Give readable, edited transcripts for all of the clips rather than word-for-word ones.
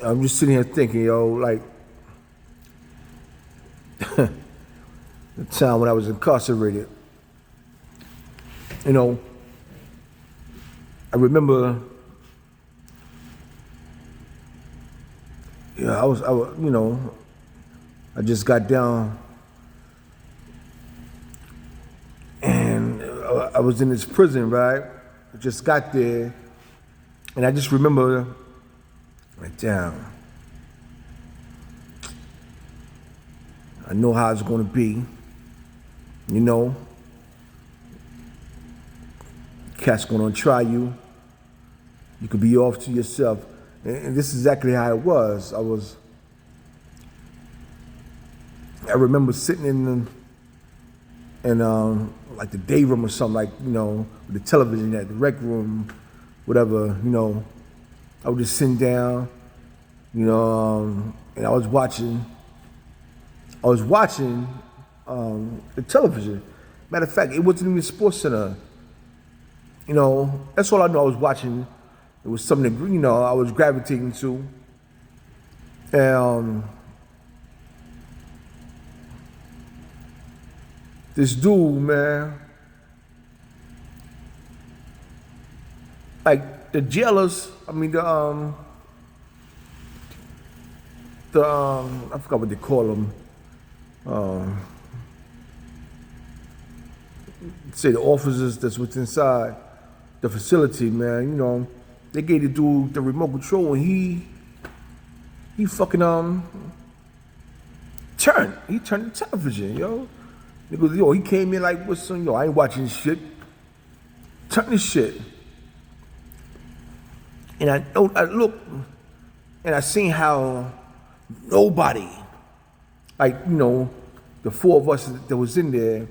I'm just sitting here thinking, yo, like the time when I was incarcerated. You know, I remember, I just got down and I was in this prison, right? I just got there, and I just remember, like, damn, I know how it's gonna be, you know. Cat's gonna try you. You could be off to yourself. And this is exactly how it was. I remember sitting in like the day room or something, like, with the television at the rec room, whatever, I was just sitting down, and I was watching the television. Matter of fact, it wasn't even Sports Center. That's all I know I was watching. It was something that, I was gravitating to. And this dude, man, like the jailers, I mean, I forgot what they call them. Say the officers that's what's inside the facility, man, they gave the dude the remote control, and he fucking turned the television, yo. Because he came in like with some, I ain't watching shit. Turn this shit. And I looked and I seen how nobody, like, the four of us that was in there,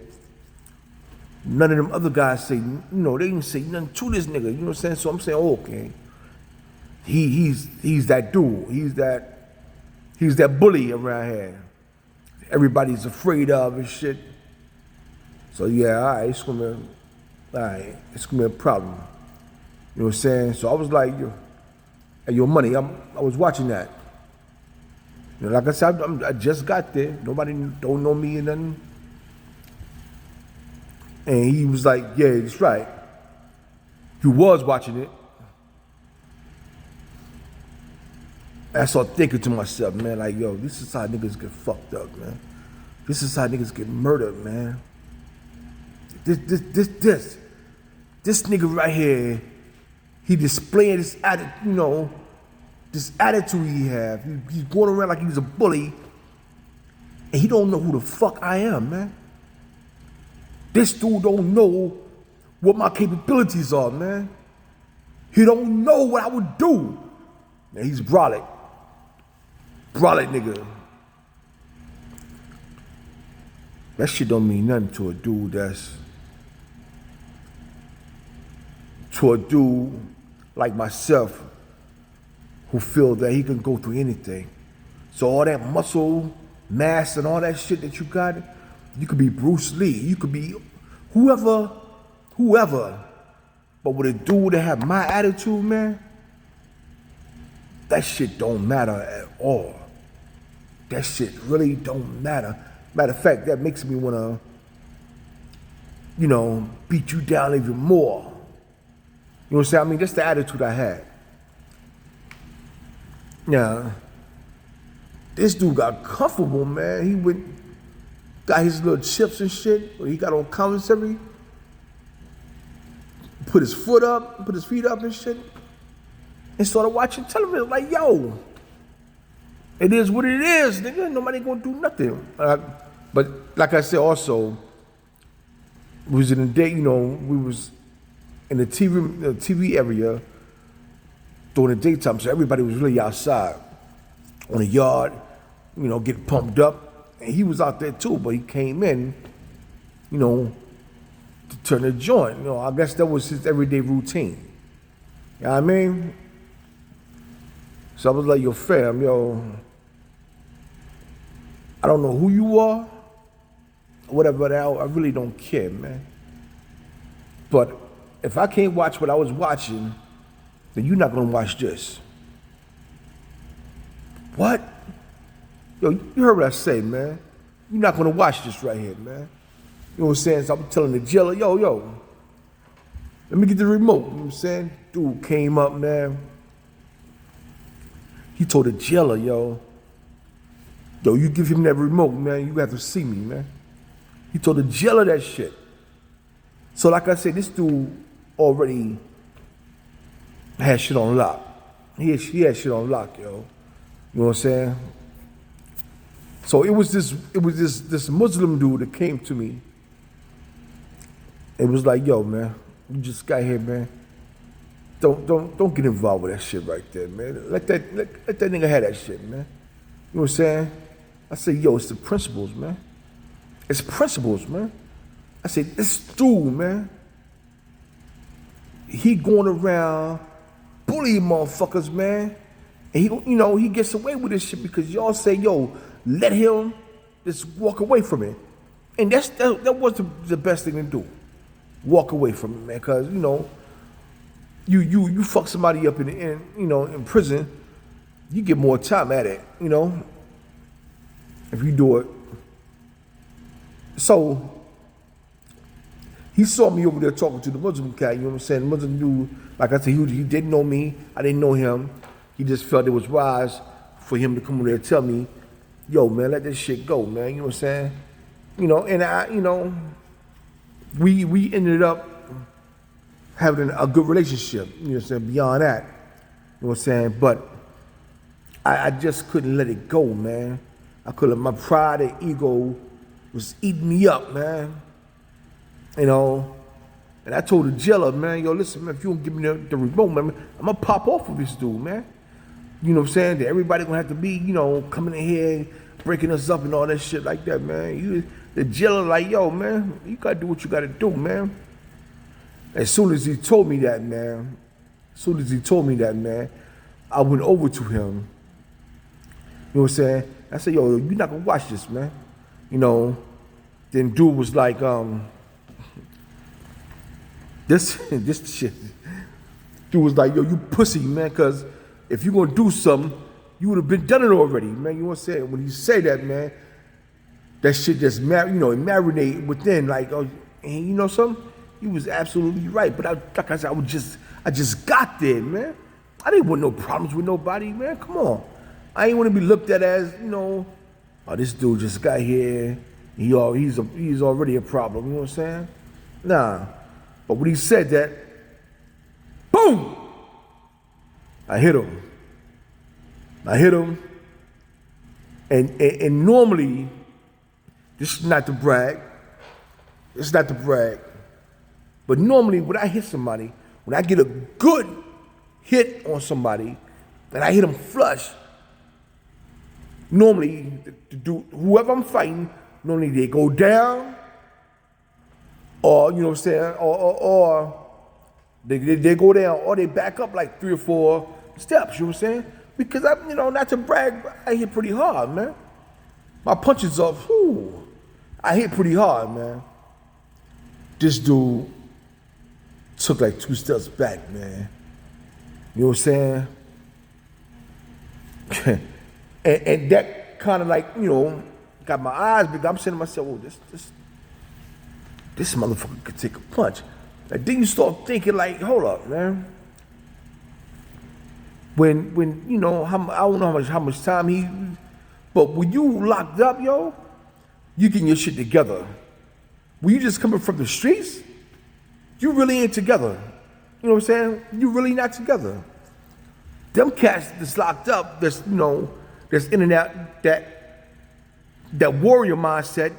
none of them other guys say, they didn't say nothing to this nigga, you know what I'm saying? So I'm saying, oh, okay. He's that dude. He's that bully around here. Everybody's afraid of and shit. So yeah, all right, it's gonna be a problem. You know what I'm saying? So I was like, yo, money, I was watching that. Like I said, I just got there. Nobody don't know me and nothing. And he was like, yeah, that's right. You was watching it. I started thinking to myself, man, like, yo, this is how niggas get fucked up, man. This is how niggas get murdered, man. This nigga right here, he displaying this attitude, this attitude he have. He's going around like he's a bully, and he don't know who the fuck I am, man. This dude don't know what my capabilities are, man. He don't know what I would do. Man, he's brolic. Brolic nigga. That shit don't mean nothing to a dude to a dude like myself who feel that he can go through anything. So all that muscle mass and all that shit that you got, you could be Bruce Lee, you could be whoever. But with a dude that have my attitude, man, that shit don't matter at all. That shit really don't matter. Matter of fact, that makes me wanna, beat you down even more. You know what I'm saying? I mean, that's the attitude I had. Yeah. This dude got comfortable, man. He got his little chips and shit. He got on commissary. Put his feet up and shit. And started watching television. Like, yo, it is what it is, nigga. Nobody gonna do nothing. But like I said, also, we was in the day, we was in the TV area during the daytime, so everybody was really outside on the yard, getting pumped up. And he was out there too, but he came in, to turn the joint. I guess that was his everyday routine. You know what I mean? So I was like, yo, fam, I don't know who you are, whatever, I really don't care, man. But if I can't watch what I was watching, then you're not gonna watch this. What? Yo, you heard what I say, man. You're not gonna watch this right here, man. You know what I'm saying? So I'm telling the jailer, yo, let me get the remote. You know what I'm saying? Dude came up, man. He told the jailer, yo, you give him that remote, man, you have to see me, man. He told the jailer that shit. So like I said, this dude already had shit on lock. He had shit on lock, yo. You know what I'm saying? So it was this Muslim dude that came to me. It was like, yo, man, you just got here, man. Don't get involved with that shit right there, man. Let that nigga have that shit, man. You know what I'm saying? I said, yo, it's the principles, man. It's principles, man. I said, this dude, man, he going around bullying motherfuckers, man. And he gets away with this shit because y'all say, yo, let him just walk away from it. And that was the best thing to do. Walk away from it, man, because, you fuck somebody up in prison, you get more time at it, if you do it. So he saw me over there talking to the Muslim cat, you know what I'm saying? The Muslim dude, like I said, he didn't know me, I didn't know him. He just felt it was wise for him to come over there and tell me, yo, man, let this shit go, man, you know what I'm saying? And we ended up having a good relationship, you know what I'm saying, beyond that, you know what I'm saying? But I just couldn't let it go, man. My pride and ego was eating me up, man. And I told the jailer, man, yo, listen, man, if you don't give me the remote, man, I'm gonna pop off with this dude, man. You know what I'm saying? That everybody gonna have to be, coming in here, breaking us up and all that shit like that, man. The jailer like, yo, man, you gotta do what you gotta do, man. As soon as he told me that, man, I went over to him. You know what I'm saying? I said, yo, you're not gonna watch this, man. Then dude was like, this shit. Dude was like, yo, you pussy, man, because if you gonna do something, you would have been done it already, man. You know what I'm saying? When you say that, man, that shit just marinate within, like, oh, and you know something? He was absolutely right. But like I said, I just got there, man. I didn't want no problems with nobody, man. Come on. I ain't want to be looked at as, oh, this dude just got here. He's already a problem. You know what I'm saying? Nah. But when he said that, boom! I hit him. And normally, this is not to brag. But normally when I hit somebody, when I get a good hit on somebody, and I hit them flush, normally, whoever I'm fighting, normally they go down, or, you know what I'm saying, or they go down, or they back up like 3 or 4 steps, you know what I'm saying? Because not to brag, but I hit pretty hard, man. My punches up, I hit pretty hard, man. This dude took like 2 steps back, man. You know what I'm saying? and that kind of like, got my eyes big. I'm saying to myself, oh, this motherfucker could take a punch. And then you start thinking like, hold up, man. When I don't know how much time but when you locked up, yo, you getting your shit together. When you just coming from the streets, you really ain't together. You know what I'm saying? You really not together. Them cats that's locked up, that's in and out, that warrior mindset,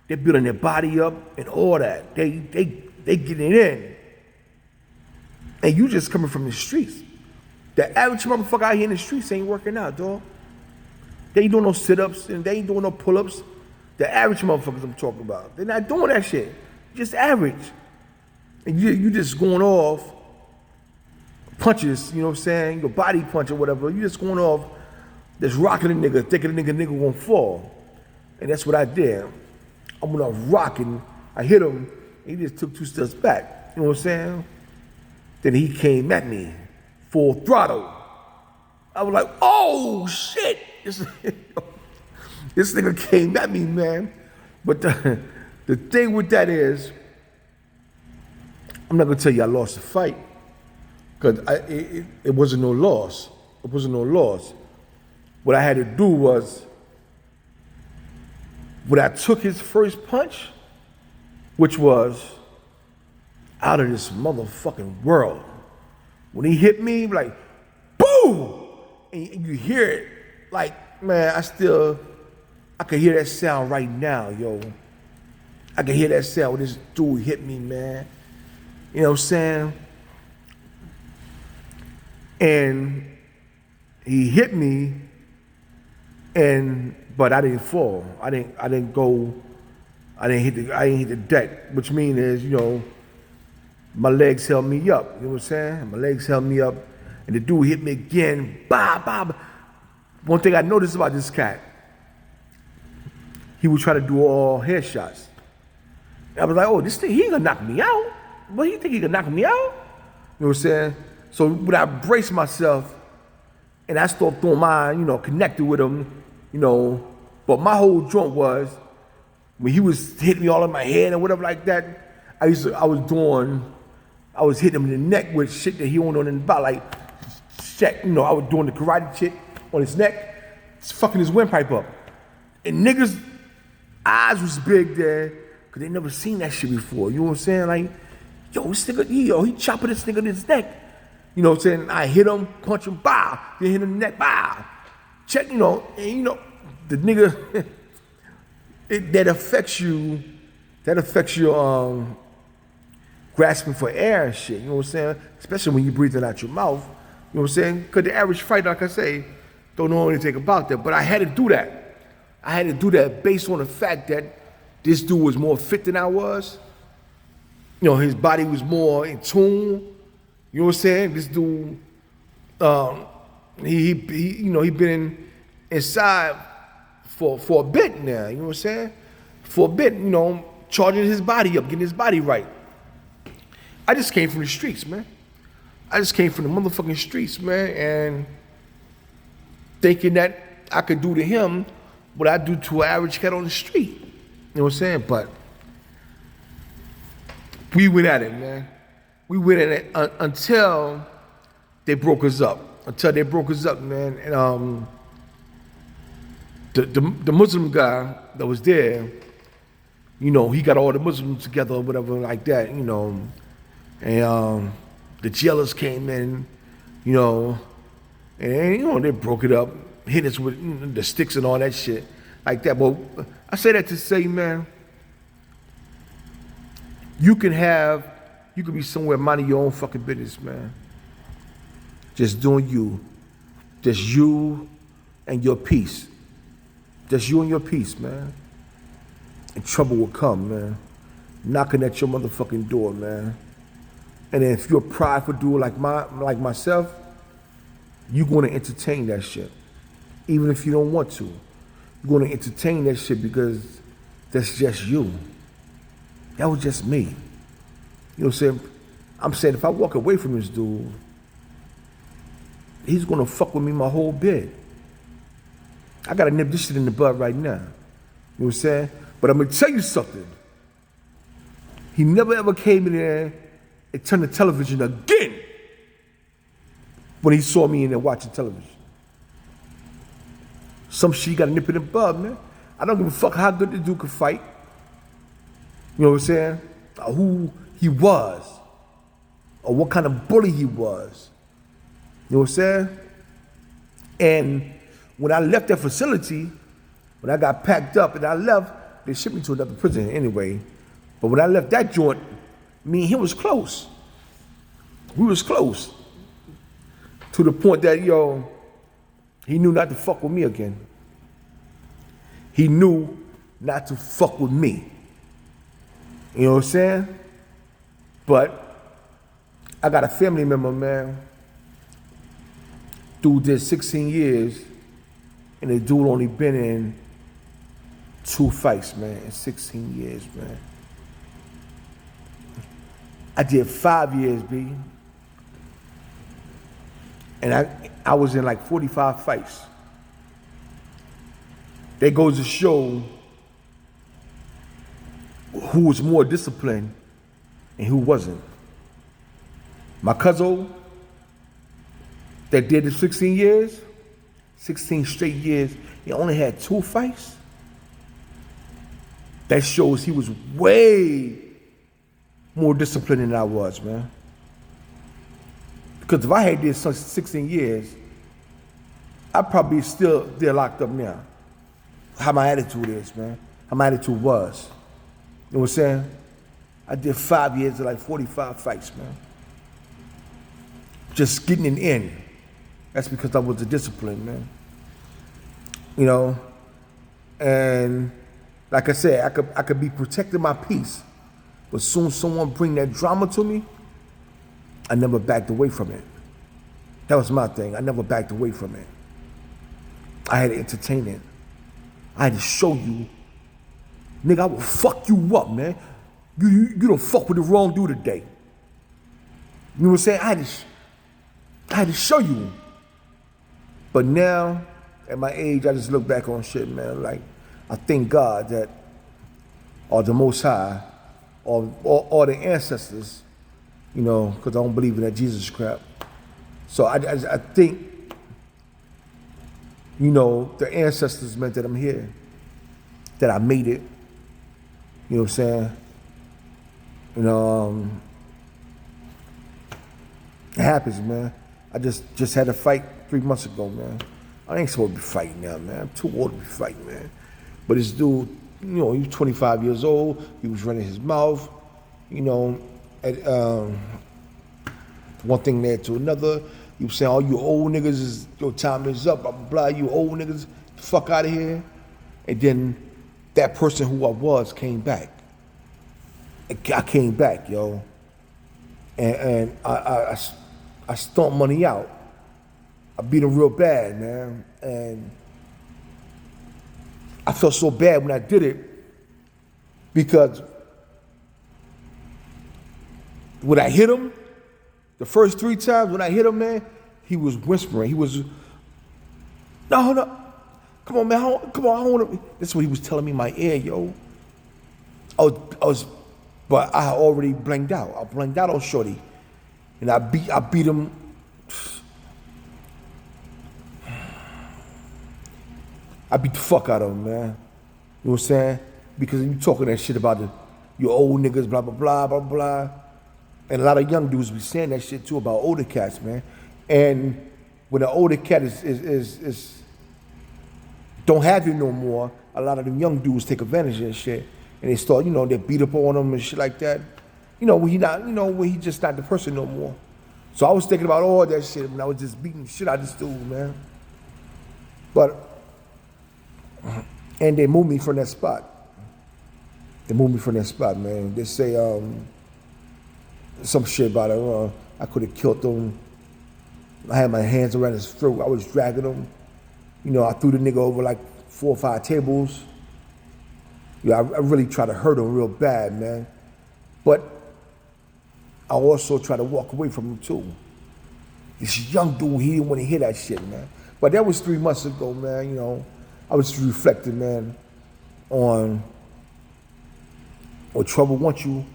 they're building their body up and all that. They getting it in. And you just coming from the streets. The average motherfucker out here in the streets ain't working out, dog. They ain't doing no sit-ups and they ain't doing no pull-ups. The average motherfuckers I'm talking about. They're not doing that shit. Just average. And you just going off punches, you know what I'm saying? Your body punch or whatever. You just going off, just rocking a nigga, thinking the nigga gonna fall. And that's what I did. I went off rocking. I hit him. And he just took 2 steps back. You know what I'm saying? Then he came at me, full throttle. I was like, oh shit. This nigga came at me, man. But the thing with that is, I'm not gonna tell you I lost the fight, because it wasn't no loss. It wasn't no loss. What I had to do was, when I took his first punch, which was out of this motherfucking world. When he hit me, like, boom! And you hear it, like, man, I can hear that sound right now, yo. I can hear that sound when this dude hit me, man. You know what I'm saying? And he hit me, but I didn't fall. I didn't hit the deck, which means is, you know, my legs held me up. You know what I'm saying? My legs held me up, and the dude hit me again. Bah, bah, bah. One thing I noticed about this cat, he would try to do all headshots. I was like, oh, this thing, he ain't gonna knock me out. What do you think he gonna knock me out? You know what I'm saying? So when I braced myself and I started throwing mine, you know, connected with him, you know, but my whole joint was, when he was hitting me all in my head and whatever like that, I was hitting him in the neck with shit that he owned on in the back, like, shit, you know, I was doing the karate shit on his neck, fucking his windpipe up. And niggas' eyes was big there, because they never seen that shit before. You know what I'm saying? Like, yo, this nigga, he chopping this nigga in his neck. You know what I'm saying? I hit him, punch him, bow. Then hit him in the neck, bow. Check, you know, and you know, the nigga, that affects you, grasping for air and shit. You know what I'm saying? Especially when you breathing out your mouth. You know what I'm saying? Because the average fighter, like I say, don't know anything about that. But I had to do that. I had to do that based on the fact that this dude was more fit than I was. You know, his body was more in tune. You know what I'm saying? This dude, he you know, he been inside for a bit now. You know what I'm saying? For a bit, you know, charging his body up, getting his body right. I just came from the streets, man. I just came from the motherfucking streets, man, and thinking that I could do to him what I do to an average cat on the street. You know what I'm saying? But we went at it, man. We went at it until they broke us up. Man. And the Muslim guy that was there, you know, he got all the Muslims together or whatever like that, you know. And the jailers came in, you know, and, you know, they broke it up, hit us with the sticks and all that shit like that. But I say that to say, man, you can be somewhere minding your own fucking business, man. Just doing you. Just you and your peace. Just you and your peace, man. And trouble will come, man. Knocking at your motherfucking door, man. And then if you're a prideful dude like myself, you're gonna entertain that shit. Even if you don't want to. You're gonna entertain that shit because that's just you. That was just me. You know what I'm saying? I'm saying if I walk away from this dude, he's gonna fuck with me my whole bid. I gotta nip this shit in the bud right now. You know what I'm saying? But I'm gonna tell you something. He never ever came in there and turned the television again when he saw me in there watching television. Some shit you gotta nip it in the bud, man. I don't give a fuck how good the dude could fight. You know what I'm saying? Who he was. Or what kind of bully he was. You know what I'm saying? And when I left that facility, when I got packed up and I left, they shipped me to another prison anyway. But when I left that joint, me and him was close. We was close. To the point that, yo, he knew not to fuck with me again. He knew not to fuck with me. You know what I'm saying? But I got a family member, man. Dude did 16 years, and the dude only been in 2 fights, man, in 16 years, man. I did 5 years, B. And I was in like 45 fights. That goes to show who was more disciplined and who wasn't. My cousin that did the 16 years, 16 straight years, he only had 2 fights. That shows he was way more disciplined than I was, man. Because if I had did 16 years, I'd probably still there locked up now. How my attitude is, man. How my attitude was. You know what I'm saying? I did 5 years of like 45 fights, man. Just getting it in. That's because I was a discipline, man. You know? And like I said, I could be protecting my peace, but soon as someone bring that drama to me, I never backed away from it. That was my thing. I never backed away from it. I had to entertain it. I had to show you, nigga, I will fuck you up, man. You don't fuck with the wrong dude today. You know what I'm saying? I had to show you. But now, at my age, I just look back on shit, man. Like, I thank God that, or the Most High, or the ancestors, you know, because I don't believe in that Jesus crap. So I think, you know, the ancestors meant that I'm here, that I made it. You know what I'm saying? You know, it happens, man. I just had a fight 3 months ago, man. I ain't supposed to be fighting now, man. I'm too old to be fighting, man. But this dude, you know, he was 25 years old. He was running his mouth, you know, at, one thing led to another. He was saying, all you old niggas, your time is up, blah, blah, blah. You old niggas, the fuck out of here. And then that person who I was came back. I came back, yo. And I stomped money out. I beat him real bad, man. And I felt so bad when I did it because when I hit him, the first 3 times when I hit him, man, he was whispering. He was, no, come on, man, come on, I don't want to. This is what he was telling me in my ear, yo. But I already blanked out. I blanked out on Shorty. And I beat him. I beat the fuck out of him, man. You know what I'm saying? Because you talking that shit about your old niggas, blah, blah, blah, blah, blah. And a lot of young dudes be saying that shit too about older cats, man. And when an older cat is don't have you no more, a lot of them young dudes take advantage of that shit. And they start, you know, they beat up on them and shit like that. You know, when he just not the person no more. So I was thinking about all that shit when I was just beating the shit out of this dude, man. And they moved me from that spot. They moved me from that spot, man. They say some shit about it. I could have killed him. I had my hands around his throat. I was dragging him. You know, I threw the nigga over like 4 or 5 tables. Yeah, I really tried to hurt him real bad, man. But I also tried to walk away from him too. This young dude, he didn't want to hear that shit, man. But that was 3 months ago, man. You know, I was reflecting, man, on what trouble wants you,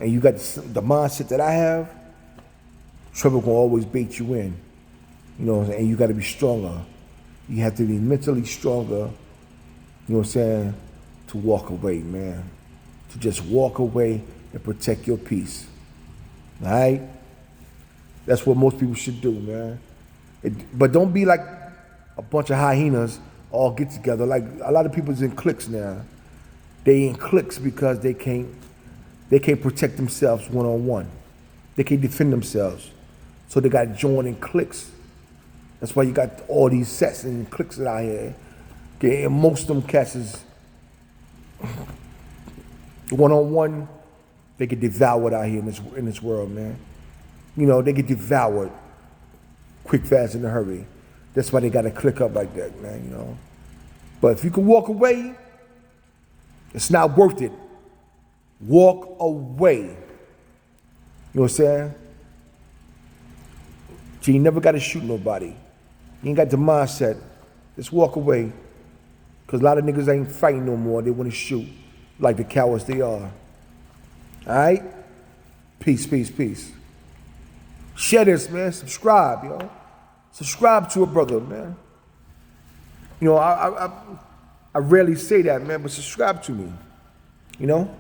and you got the mindset that I have. Trouble gonna always bait you in, you know, and you got to be stronger. You have to be mentally stronger. You know what I'm saying? To walk away, man. To just walk away and protect your peace. All right? That's what most people should do, man. But don't be like a bunch of hyenas all get together. Like a lot of people's in cliques now. They in cliques because they can't protect themselves one-on-one. They can't defend themselves. So they got joined in cliques. That's why you got all these sets and cliques out here. Okay, and most of them cats is one-on-one. They get devoured out here in this world, man. You know, they get devoured quick, fast, in a hurry. That's why they got to click up like that, man, you know. But if you can walk away, it's not worth it. Walk away. You know what I'm saying? So you never got to shoot nobody. You ain't got the mindset. Just walk away. Because a lot of niggas ain't fighting no more. They want to shoot like the cowards they are. All right? Peace, peace, peace. Share this, man. Subscribe, yo. Subscribe to a brother, man. You know, I rarely say that, man, but subscribe to me. You know?